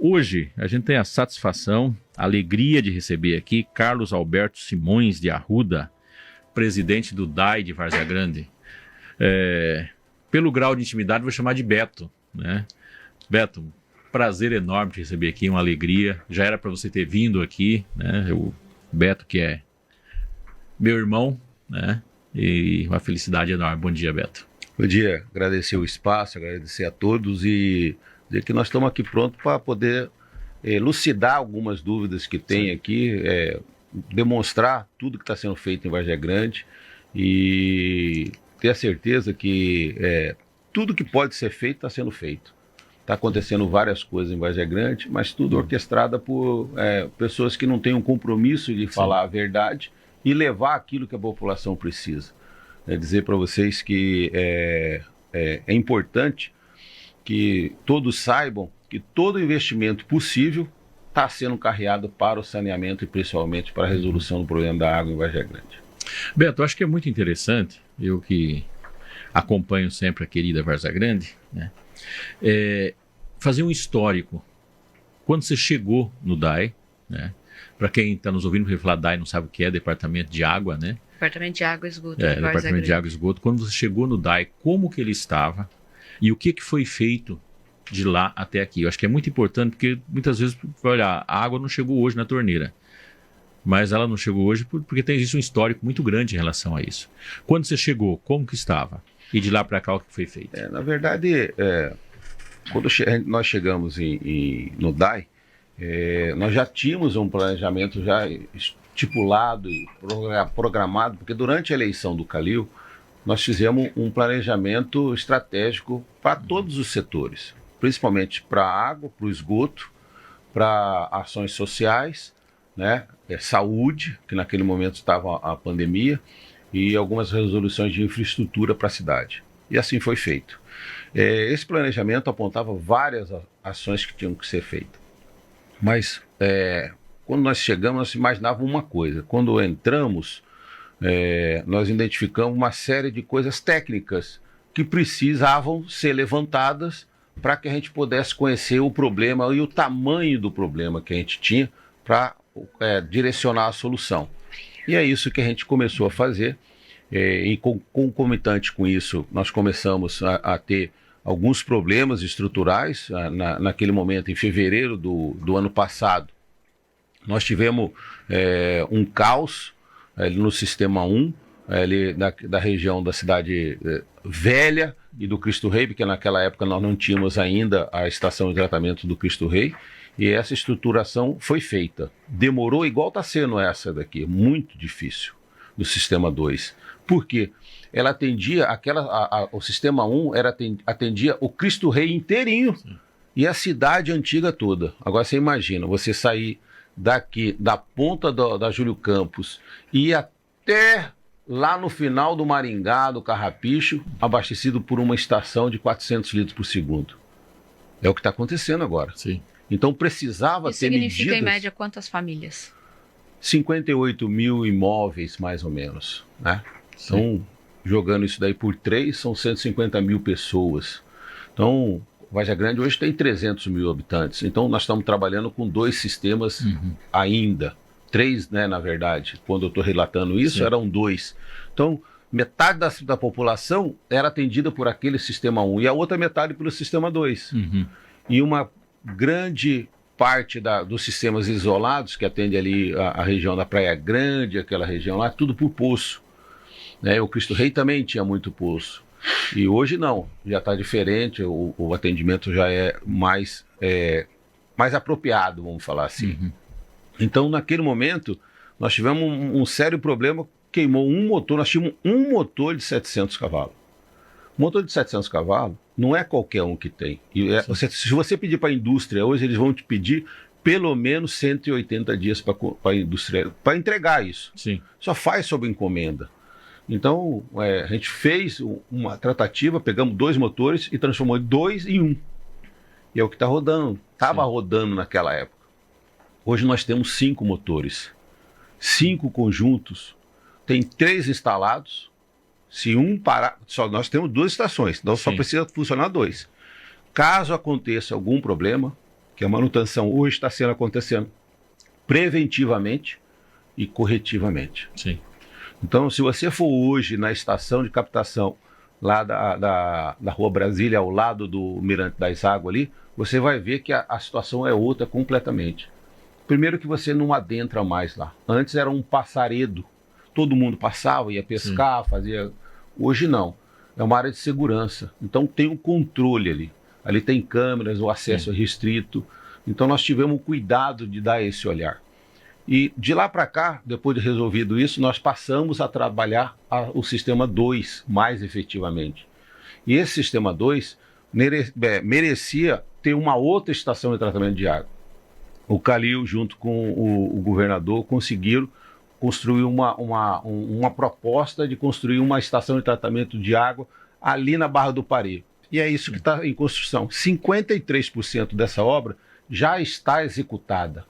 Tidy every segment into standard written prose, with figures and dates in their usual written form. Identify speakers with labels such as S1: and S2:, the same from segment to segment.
S1: Hoje, a gente tem a satisfação, a alegria de receber aqui Carlos Alberto Simões de Arruda, presidente do DAI de Várzea Grande. Pelo grau de intimidade, vou chamar de Beto, né? Beto, prazer enorme te receber aqui, uma alegria. Já era para você ter vindo aqui, né? O Beto, que é meu irmão, né? E uma felicidade enorme. Bom dia, Beto.
S2: Bom dia, agradecer o espaço, agradecer a todos e dizer que nós estamos aqui prontos para poder elucidar algumas dúvidas que tem aqui, demonstrar tudo que está sendo feito em Várzea Grande e ter a certeza que tudo que pode ser feito está sendo feito. Está acontecendo várias coisas em Várzea Grande, mas tudo orquestrada por pessoas que não têm um compromisso de falar a verdade e levar aquilo que a população precisa. Dizer para vocês que é importante que todos saibam que todo investimento possível está sendo carreado para o saneamento e principalmente para a resolução do problema da água em Várzea Grande.
S1: Beto, eu acho que é muito interessante, eu que acompanho sempre a querida Várzea Grande, né, fazer um histórico. Quando você chegou no DAI, né, para quem está nos ouvindo, porque falar DAI não sabe o que é, Departamento de Água, né?
S3: Departamento de Água e Esgoto.
S1: Departamento de Água e Esgoto. Quando você chegou no DAI, como que ele estava e o que foi feito de lá até aqui? Eu acho que é muito importante, porque muitas vezes, olha, a água não chegou hoje na torneira, mas ela não chegou hoje porque existe um histórico muito grande em relação a isso. Quando você chegou, como que estava? E de lá para cá, o que foi feito?
S2: Na verdade, quando nós chegamos no DAI, nós já tínhamos um planejamento já estipulado e programado, porque durante a eleição do Calil, nós fizemos um planejamento estratégico para todos os setores, principalmente para a água, para o esgoto, para ações sociais, né, saúde, que naquele momento estava a pandemia, e algumas resoluções de infraestrutura para a cidade. E assim foi feito. Esse planejamento apontava várias ações que tinham que ser feitas. Mas quando nós chegamos, nós imaginávamos uma coisa. Quando entramos, nós identificamos uma série de coisas técnicas que precisavam ser levantadas para que a gente pudesse conhecer o problema e o tamanho do problema que a gente tinha para direcionar a solução. E é isso que a gente começou a fazer. E concomitante com isso, nós começamos a ter alguns problemas estruturais. Naquele momento, em fevereiro do ano passado, nós tivemos um caos no Sistema 1, ali da região da Cidade Velha e do Cristo Rei, porque naquela época nós não tínhamos ainda a estação de tratamento do Cristo Rei, e essa estruturação foi feita. Demorou, igual está sendo essa daqui, muito difícil, do Sistema 2. Por quê? Ela atendia, o Sistema 1 atendia o Cristo Rei inteirinho. Sim. E a cidade antiga toda. Agora você imagina, você sair daqui, da ponta da Júlio Campos, e até lá no final do Maringá, do Carrapicho, abastecido por uma estação de 400 litros por segundo. É o que está acontecendo agora.
S1: Sim.
S2: Então precisava ter medidas...
S3: Isso significa, em média, quantas famílias?
S2: 58 mil imóveis, mais ou menos, né? Então, jogando isso daí por 3, são 150 mil pessoas. Então, Várzea Grande hoje tem 300 mil habitantes. Então, nós estamos trabalhando com 2 sistemas ainda. 3, né, na verdade. Quando eu estou relatando isso, eram 2. Então, metade da população era atendida por aquele Sistema 1 e a outra metade pelo Sistema 2. E uma grande parte dos sistemas isolados, que atende ali a região da Praia Grande, aquela região lá, tudo por poço. O Cristo Rei também tinha muito poço. E hoje não, já está diferente, o atendimento já é mais apropriado, vamos falar assim. Então, naquele momento, nós tivemos um sério problema, queimou um motor, nós tínhamos um motor de 700 cavalos. Motor de 700 cavalos não é qualquer um que tem. Se você pedir para a indústria hoje, eles vão te pedir pelo menos 180 dias para a indústria, para entregar isso.
S1: Sim.
S2: Só faz sob encomenda. Então, a gente fez uma tratativa, pegamos 2 motores e transformou 2 em 1. E é o que está rodando. Estava rodando naquela época. Hoje nós temos 5 motores, 5 conjuntos, tem 3 instalados. Se um parar, nós temos 2 estações, então só precisa funcionar 2. Caso aconteça algum problema, que a manutenção hoje está acontecendo preventivamente e corretivamente.
S1: Sim.
S2: Então, se você for hoje na estação de captação lá da Rua Brasília, ao lado do Mirante das Águas ali, você vai ver que a situação é outra completamente. Primeiro que você não adentra mais lá. Antes era um passaredo. Todo mundo passava, ia pescar, fazia... Hoje não. É uma área de segurança. Então tem um controle ali. Ali tem câmeras, o acesso é restrito. Então nós tivemos o cuidado de dar esse olhar. E de lá para cá, depois de resolvido isso, nós passamos a trabalhar o sistema 2 mais efetivamente. E esse sistema 2 merecia ter uma outra estação de tratamento de água. O Calil, junto com o governador, conseguiram construir uma proposta de construir uma estação de tratamento de água ali na Barra do Pari. E é isso que está em construção. 53% dessa obra já está executada.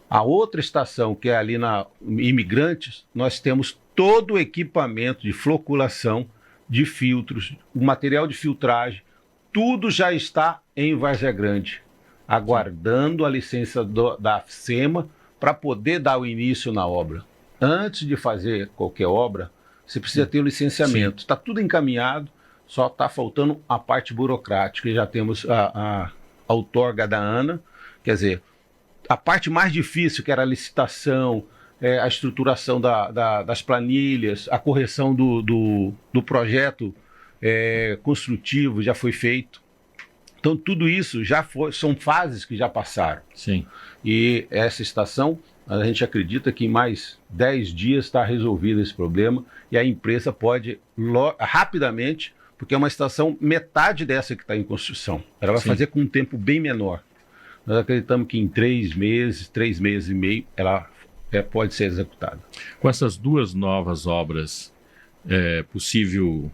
S2: A outra estação, que é ali na Imigrantes, nós temos todo o equipamento de floculação, de filtros, o material de filtragem, tudo já está em Várzea Grande, aguardando a licença da SEMA para poder dar o início na obra. Antes de fazer qualquer obra, você precisa ter o licenciamento. Está tudo encaminhado, só está faltando a parte burocrática. Já temos a outorga da ANA, quer dizer, a parte mais difícil, que era a licitação, a estruturação das planilhas, a correção do projeto construtivo já foi feito. Então, tudo isso são fases que já passaram.
S1: Sim.
S2: E essa estação, a gente acredita que em mais 10 dias está resolvido esse problema e a empresa pode rapidamente, porque é uma estação metade dessa que está em construção. Ela vai fazer com um tempo bem menor. Nós acreditamos que em 3 meses e meio, ela pode ser executada.
S1: Com essas duas novas obras, é possível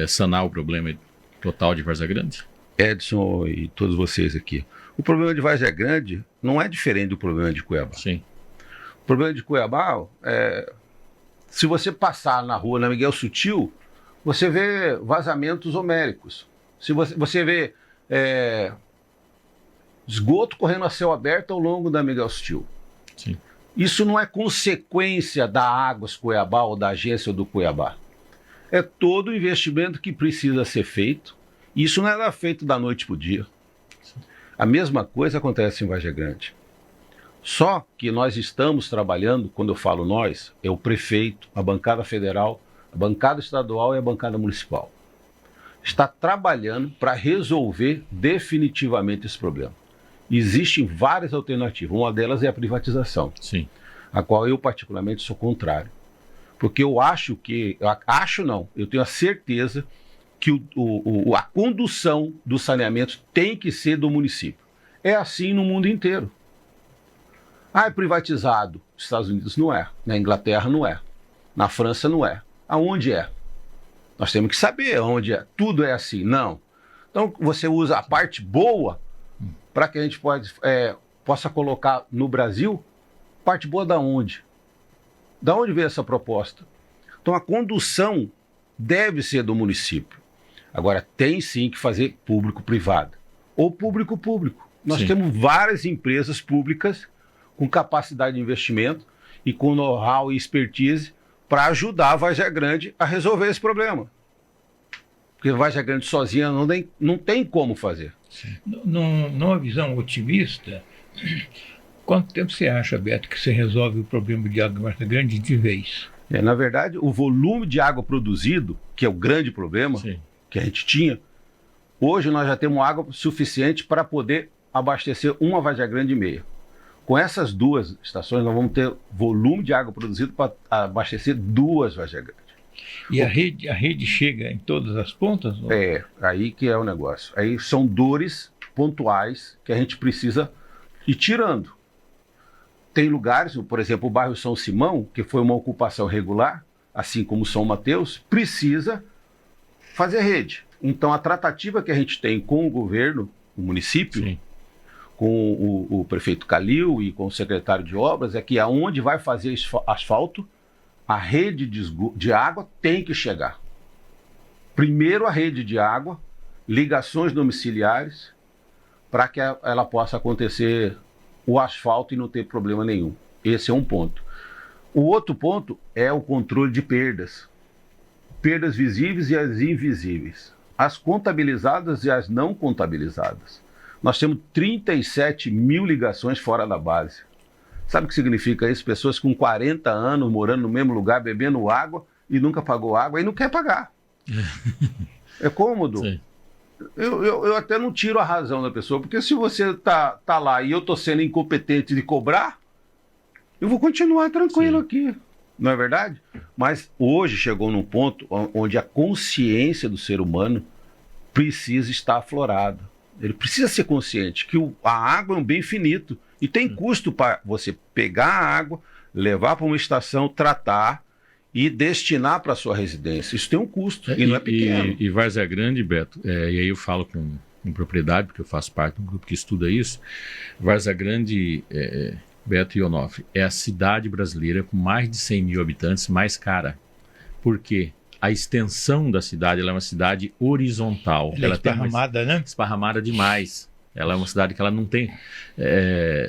S1: sanar o problema total de Várzea Grande?
S2: Edson e todos vocês aqui. O problema de Várzea Grande não é diferente do problema de Cuiabá.
S1: Sim.
S2: O problema de Cuiabá se você passar na rua, na Miguel Sutil, você vê vazamentos homéricos. Se você vê esgoto correndo a céu aberto ao longo da Miguel Sutil.
S1: Sim.
S2: Isso não é consequência da Águas Cuiabá ou da agência do Cuiabá. É todo o investimento que precisa ser feito. Isso não era feito da noite para o dia. A mesma coisa acontece em Várzea Grande. Só que nós estamos trabalhando, quando eu falo nós, é o prefeito, a bancada federal, a bancada estadual e a bancada municipal. Está trabalhando para resolver definitivamente esse problema. Existem várias alternativas, uma delas é a privatização,
S1: Sim.
S2: a qual eu particularmente sou contrário. Porque eu eu tenho a certeza que a condução do saneamento tem que ser do município. É assim no mundo inteiro. É privatizado. Nos Estados Unidos não é. Na Inglaterra não é. Na França não é. Aonde é? Nós temos que saber onde é. Tudo é assim. Não. Então você usa a parte boa para que a gente possa colocar no Brasil. Parte boa da onde? Da onde veio essa proposta? Então a condução deve ser do município. Agora, tem sim que fazer público-privado. Ou público-público. Nós
S1: Sim.
S2: temos várias empresas públicas com capacidade de investimento e com know-how e expertise para ajudar a Várzea Grande a resolver esse problema. Porque a Várzea Grande sozinha não tem como fazer.
S4: Numa visão otimista, quanto tempo você acha, Beto, que você resolve o problema de água em Várzea Grande de vez?
S2: Na verdade, o volume de água produzido, que é o grande problema,
S1: Sim.
S2: que a gente tinha, hoje nós já temos água suficiente para poder abastecer uma Várzea Grande e meia. Com essas duas estações, nós vamos ter volume de água produzido para abastecer 2 Várzea Grande.
S4: E a rede chega em todas as pontas? Ou?
S2: Aí que é o negócio. Aí são dores pontuais que a gente precisa ir tirando. Tem lugares, por exemplo, o bairro São Simão, que foi uma ocupação regular, assim como São Mateus, precisa fazer rede. Então, a tratativa que a gente tem com o governo, o município,
S1: Sim.
S2: com o prefeito Calil e com o secretário de obras, é que aonde vai fazer asfalto, a rede de água tem que chegar. Primeiro a rede de água, ligações domiciliares, para que ela possa acontecer o asfalto e não ter problema nenhum. Esse é um ponto. O outro ponto é o controle de perdas. Perdas visíveis e as invisíveis. As contabilizadas e as não contabilizadas. Nós temos 37 mil ligações fora da base. Sabe o que significa isso? Pessoas com 40 anos morando no mesmo lugar, bebendo água e nunca pagou água e não quer pagar. É cômodo.
S1: Sim.
S2: Eu até não tiro a razão da pessoa, porque se você tá lá e eu tô sendo incompetente de cobrar, eu vou continuar tranquilo aqui. Não é verdade? Mas hoje chegou num ponto onde a consciência do ser humano precisa estar aflorada. Ele precisa ser consciente que a água é um bem finito e tem custo para você pegar a água, levar para uma estação, tratar e destinar para a sua residência. Isso tem um custo e não é pequeno.
S1: E Várzea Grande, Beto, e aí eu falo com propriedade, porque eu faço parte de um grupo que estuda isso. Várzea Grande, Beto e Onofre, é a cidade brasileira com mais de 100 mil habitantes mais cara. Por quê? A extensão da cidade, ela é uma cidade horizontal.
S4: Ela é esparramada, né?
S1: Esparramada demais. Ela é uma cidade que ela não tem...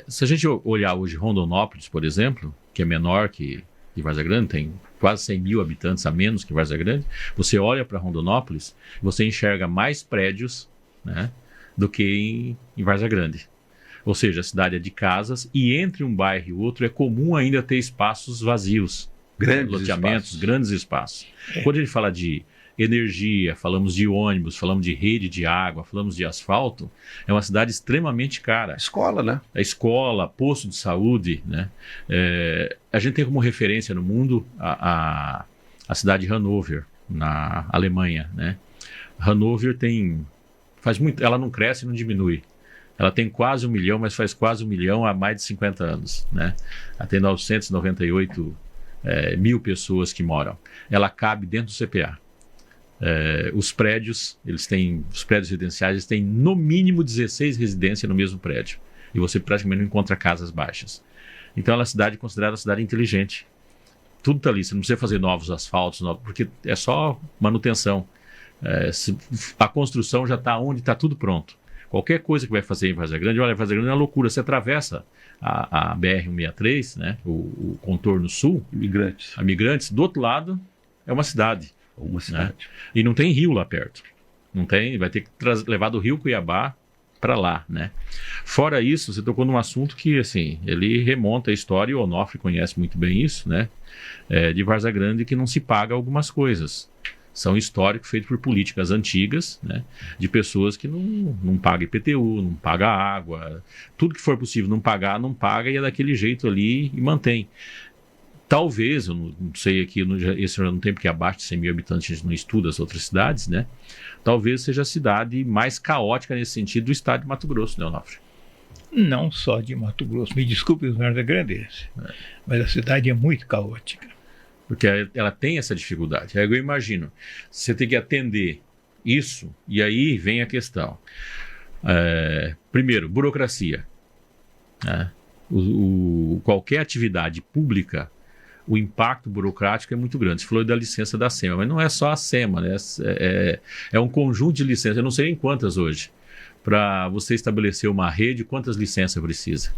S1: se a gente olhar hoje Rondonópolis, por exemplo, que é menor que Várzea Grande, tem quase 100 mil habitantes a menos que Várzea Grande, você olha para Rondonópolis, você enxerga mais prédios, né, do que em Várzea Grande. Ou seja, a cidade é de casas e entre um bairro e outro é comum ainda ter espaços vazios.
S2: Grandes
S1: loteamentos,
S2: espaços.
S1: grandes espaços. Quando a gente fala de energia, falamos de ônibus, falamos de rede de água, falamos de asfalto, é uma cidade extremamente cara.
S2: Escola, né?
S1: A escola, posto de saúde, né? A gente tem como referência no mundo a cidade de Hannover, na Alemanha, né? Hannover ela não cresce e não diminui. Ela tem quase 1 milhão, mas faz quase 1 milhão há mais de 50 anos, né? Ela tem 998 mil pessoas que moram. Ela cabe dentro do CPA. Os prédios residenciais, eles têm no mínimo 16 residências no mesmo prédio. E você praticamente não encontra casas baixas. Então ela é uma cidade considerada uma cidade inteligente. Tudo está ali, você não precisa fazer novos asfaltos, porque é só manutenção. A construção já está onde está tudo pronto. Qualquer coisa que vai fazer em Várzea Grande, olha, Várzea Grande é uma loucura. Você atravessa a BR-163, né, o contorno sul, Imigrantes, do outro lado é uma cidade.
S2: Uma cidade.
S1: Né? E não tem rio lá perto. Não tem, vai ter que levar do Rio Cuiabá para lá, né? Fora isso, você tocou num assunto que, assim, ele remonta a história, e o Onofre conhece muito bem isso, né? De Várzea Grande, que não se paga algumas coisas. São históricos feitos por políticas antigas, né? De pessoas que não pagam IPTU, não pagam água, tudo que for possível não paga e é daquele jeito ali e mantém. Talvez, eu não sei aqui, esse não tem porque abaixo de 100 mil habitantes a gente não estuda as outras cidades, né? Talvez seja a cidade mais caótica nesse sentido do estado de Mato Grosso, né, Onofre?
S4: Não só de Mato Grosso, me desculpe os Várzea Grande, mas a cidade é muito caótica.
S1: Porque ela tem essa dificuldade. Aí eu imagino, você tem que atender isso, e aí vem a questão. Primeiro, burocracia. Né? Qualquer atividade pública, o impacto burocrático é muito grande. Você falou da licença da SEMA, mas não é só a SEMA, né? É um conjunto de licenças, eu não sei em quantas hoje. Para você estabelecer uma rede, quantas licenças precisa?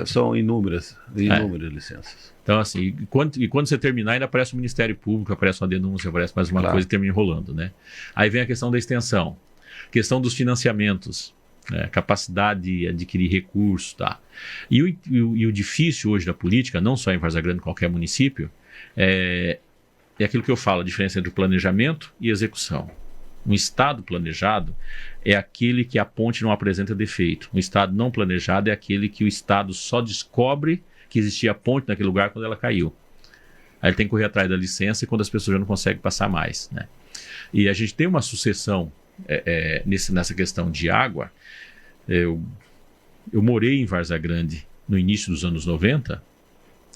S2: São inúmeras licenças.
S1: Então, assim, e quando você terminar, ainda aparece o Ministério Público, aparece uma denúncia, aparece mais uma coisa e termina enrolando, né? Aí vem a questão da extensão, questão dos financiamentos, né? Capacidade de adquirir recursos, tá? E o difícil hoje da política, não só em Várzea Grande, qualquer município, é aquilo que eu falo, a diferença entre o planejamento e execução. Um estado planejado é aquele que a ponte não apresenta defeito. Um estado não planejado é aquele que o estado só descobre que existia ponte naquele lugar quando ela caiu. Aí ele tem que correr atrás da licença e quando as pessoas já não conseguem passar mais, né? E a gente tem uma sucessão nessa questão de água. Eu morei em Várzea Grande no início dos anos 90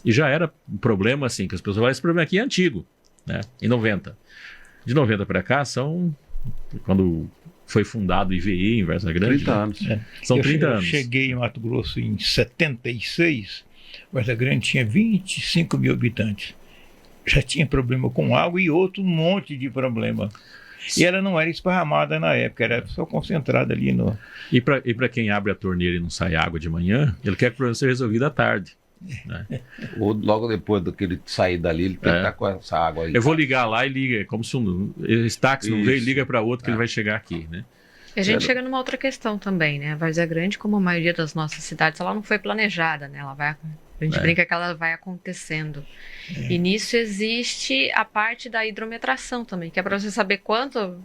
S1: e já era um problema assim, que as pessoas falam, esse problema aqui é antigo, né? Em 90. De 90 para cá quando foi fundado o IVE em Várzea Grande.
S2: 30 anos.
S1: São 30 anos.
S4: Eu cheguei em Mato Grosso em 76, Várzea Grande tinha 25 mil habitantes. Já tinha problema com água e outro monte de problema. E ela não era esparramada na época, era só concentrada ali no...
S1: E para quem abre a torneira e não sai água de manhã, ele quer que o problema seja resolvido à tarde. Né?
S2: Ou logo depois do que ele sair dali, ele tem que estar com essa água aí.
S1: Eu vou ligar lá e liga, é como se esse táxi não veio, liga para outro que ele vai chegar aqui, né?
S3: A gente chega numa outra questão também, né? A Várzea Grande, como a maioria das nossas cidades, ela não foi planejada, né? A gente brinca que ela vai acontecendo. E nisso existe a parte da hidrometração também, que é para você saber quanto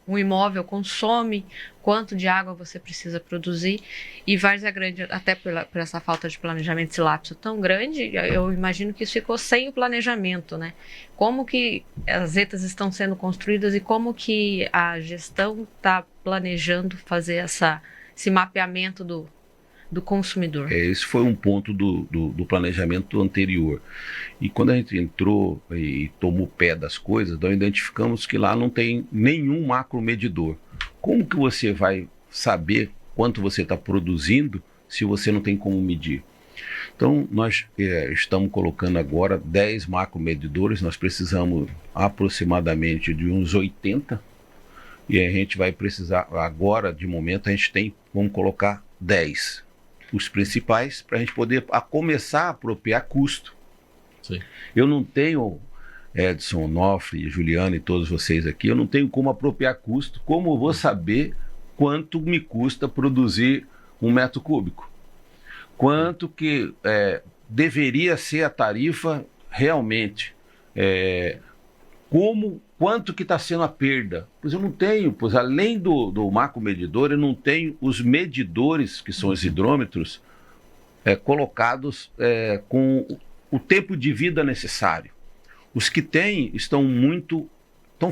S3: um imóvel consome, quanto de água você precisa produzir. E Várzea Grande, até por essa falta de planejamento, esse lapso tão grande, eu imagino que isso ficou sem o planejamento, né? Como que as ETAs estão sendo construídas e como que a gestão está planejando fazer esse mapeamento do consumidor?
S2: Esse foi um ponto do planejamento anterior. E quando a gente entrou e tomou pé das coisas, nós identificamos que lá não tem nenhum macromedidor. Como que você vai saber quanto você está produzindo se você não tem como medir? Então, nós estamos colocando agora 10 macromedidores, nós precisamos aproximadamente de uns 80, e a gente vai precisar, agora, de momento, vamos colocar 10. Os principais, para a gente poder começar a apropriar custo.
S1: Sim.
S2: Eu não tenho, Edson, Onofre, Juliana e todos vocês aqui, eu não tenho como apropriar custo, como eu vou saber quanto me custa produzir 1 metro cúbico? Quanto que deveria ser a tarifa realmente? Quanto que está sendo a perda? Pois eu não tenho, além do macromedidor, eu não tenho os medidores, que são os hidrômetros, colocados com o tempo de vida necessário. Os que tem estão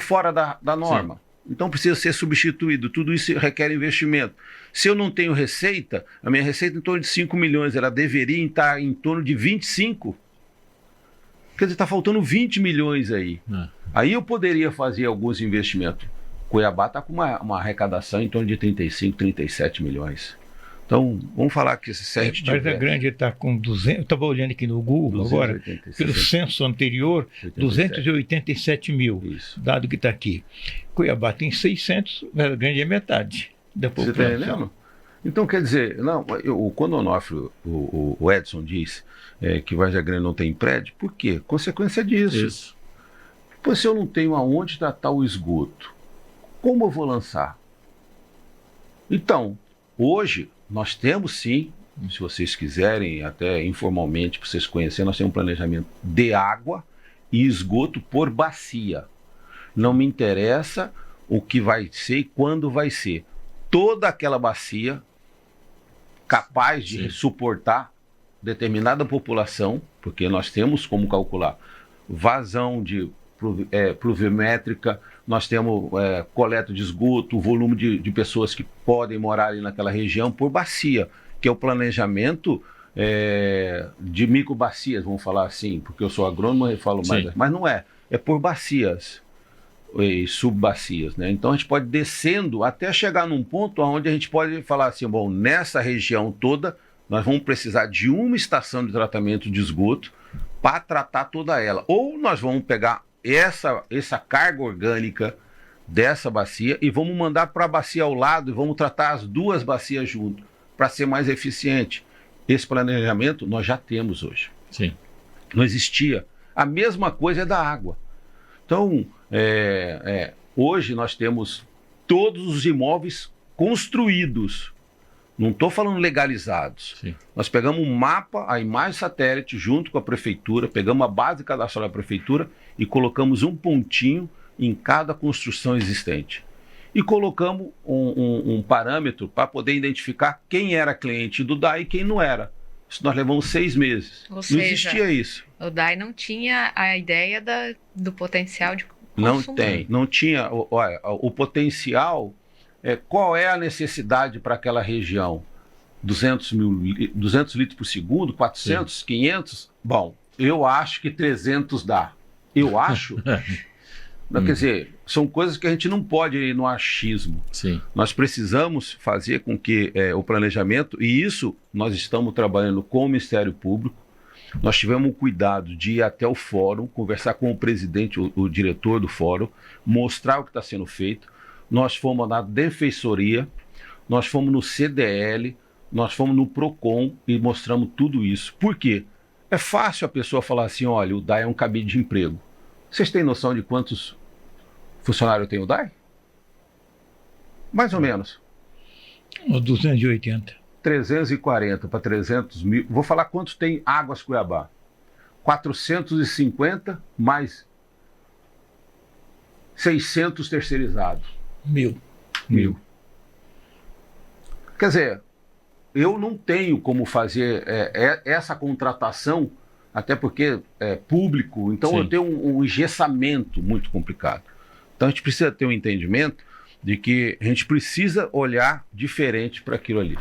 S2: fora da norma. Sim. Então precisa ser substituído. Tudo isso requer investimento. Se eu não tenho receita, a minha receita é em torno de 5 milhões, ela deveria estar em torno de 25. Quer dizer, está faltando 20 milhões aí. Aí eu poderia fazer alguns investimentos. Cuiabá está com uma arrecadação em torno de 35, 37 milhões. Então, vamos falar que esse site...
S4: Várzea Grande está com 200... Eu estava olhando aqui no Google 280, agora, pelo censo anterior, 287 mil, isso. Dado que está aqui. Cuiabá tem 600, Várzea Grande é metade da população.
S2: Você está entendendo? Então, quer dizer, quando o Onofre, o Edson diz que Várzea Grande não tem prédio, por quê? Consequência disso. Isso. Pois se eu não tenho aonde tratar o esgoto, como eu vou lançar? Então, hoje, nós temos sim, se vocês quiserem, até informalmente, para vocês conhecerem, nós temos um planejamento de água e esgoto por bacia. Não me interessa o que vai ser e quando vai ser. Toda aquela bacia capaz de suportar determinada população, porque nós temos como calcular vazão de pluviométrica, nós temos coleta de esgoto, o volume de pessoas que podem morar ali naquela região por bacia, que é o planejamento de microbacias, vamos falar assim, porque eu sou agrônomo e falo mais, mas não é por bacias e subbacias, né? Então a gente pode ir descendo até chegar num ponto onde a gente pode falar assim, bom, nessa região toda nós vamos precisar de uma estação de tratamento de esgoto para tratar toda ela, ou nós vamos pegar essa carga orgânica dessa bacia e vamos mandar para a bacia ao lado e vamos tratar as duas bacias junto, para ser mais eficiente. Esse planejamento nós já temos hoje.
S1: Sim.
S2: Não existia. A mesma coisa é da água. Então, hoje nós temos todos os imóveis construídos. Não estou falando legalizados.
S1: Sim.
S2: Nós pegamos um mapa, a imagem satélite, junto com a prefeitura, pegamos a base cadastral da prefeitura e colocamos um pontinho em cada construção existente. E colocamos um parâmetro para poder identificar quem era cliente do DAI e quem não era. Isso nós levamos 6 meses.
S3: Ou seja,
S2: não existia isso.
S3: O DAI não tinha a ideia do potencial de consumo.
S2: Não tinha. Olha, o potencial... qual é a necessidade para aquela região? 200 litros por segundo? 400? Sim. 500? Bom, eu acho que 300 dá. Eu acho. Quer dizer, são coisas que a gente não pode ir no achismo.
S1: Sim.
S2: Nós precisamos fazer com que o planejamento, e isso nós estamos trabalhando com o Ministério Público, Nós tivemos o cuidado de ir até o fórum, conversar com o presidente, o diretor do fórum, mostrar o que está sendo feito. Nós fomos na defensoria, nós fomos no CDL, nós fomos no PROCON e mostramos tudo isso. Por quê? É fácil a pessoa falar assim, olha, o DAI é um cabide de emprego. Vocês têm noção de quantos funcionários tem o DAI? Mais ou menos.
S4: 280.
S2: 340 para 300 mil. Vou falar quantos tem Águas Cuiabá. 450 mais 600 terceirizados.
S4: 1.000.
S2: Quer dizer, eu não tenho como fazer essa contratação, até porque é público, então
S1: Sim.
S2: eu tenho um engessamento muito complicado. Então a gente precisa ter um entendimento de que a gente precisa olhar diferente para aquilo ali.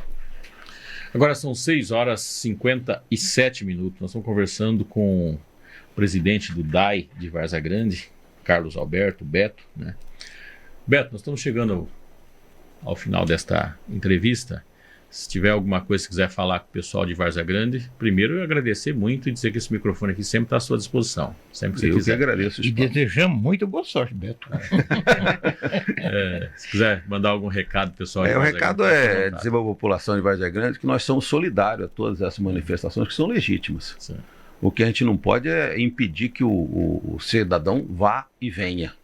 S1: Agora são 6h57. Nós estamos conversando com o presidente do DAI de Várzea Grande, Carlos Alberto, Beto, né? Beto, nós estamos chegando ao final desta entrevista. Se tiver alguma coisa que quiser falar com o pessoal de Várzea Grande, primeiro eu agradecer muito e dizer que esse microfone aqui sempre está à sua disposição. Sempre que você
S2: Eu que
S1: quiser.
S2: agradeço o
S4: E
S2: espaço.
S4: desejamos muito boa sorte, Beto.
S1: Se quiser mandar algum recado pro pessoal de
S2: O
S1: Várzea
S2: recado
S1: Grande, fique à
S2: é
S1: vontade.
S2: dizer para a população de Várzea Grande que nós somos solidários a todas essas manifestações que são legítimas.
S1: Sim.
S2: O que a gente não pode é impedir que o cidadão vá e venha.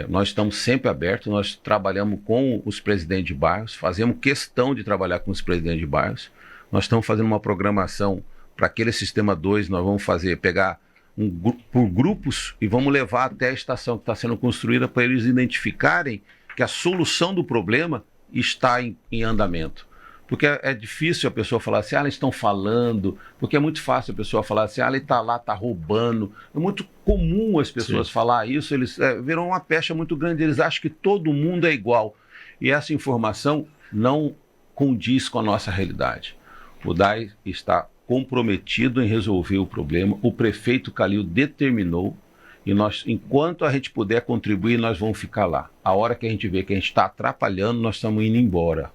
S2: Nós estamos sempre abertos, nós trabalhamos com os presidentes de bairros, fazemos questão de trabalhar com os presidentes de bairros. Nós estamos fazendo uma programação para aquele sistema 2, nós vamos pegar por grupos e vamos levar até a estação que está sendo construída para eles identificarem que a solução do problema está em andamento. Porque é difícil a pessoa falar assim, eles estão falando, porque é muito fácil a pessoa falar assim, ele está lá, está roubando. É muito comum as pessoas falar isso, eles viram uma pecha muito grande, eles acham que todo mundo é igual. E essa informação não condiz com a nossa realidade. O DAI está comprometido em resolver o problema, o prefeito Calil determinou, e nós, enquanto a gente puder contribuir, nós vamos ficar lá. A hora que a gente vê que a gente está atrapalhando, nós estamos indo embora.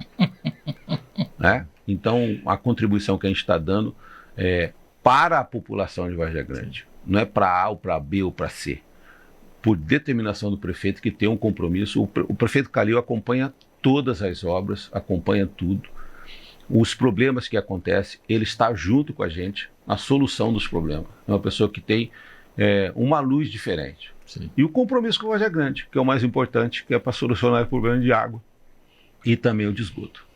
S2: Então, a contribuição que a gente está dando é para a população de Várzea Grande. Não é para A, ou para B, ou para C. Por determinação do prefeito, que tem um compromisso. O prefeito Calil acompanha todas as obras, acompanha tudo. Os problemas que acontecem, ele está junto com a gente na solução dos problemas. É uma pessoa que tem uma luz diferente.
S1: Sim.
S2: E o compromisso com a Várzea Grande, que é o mais importante, que é para solucionar o problema de água e também o de esgoto.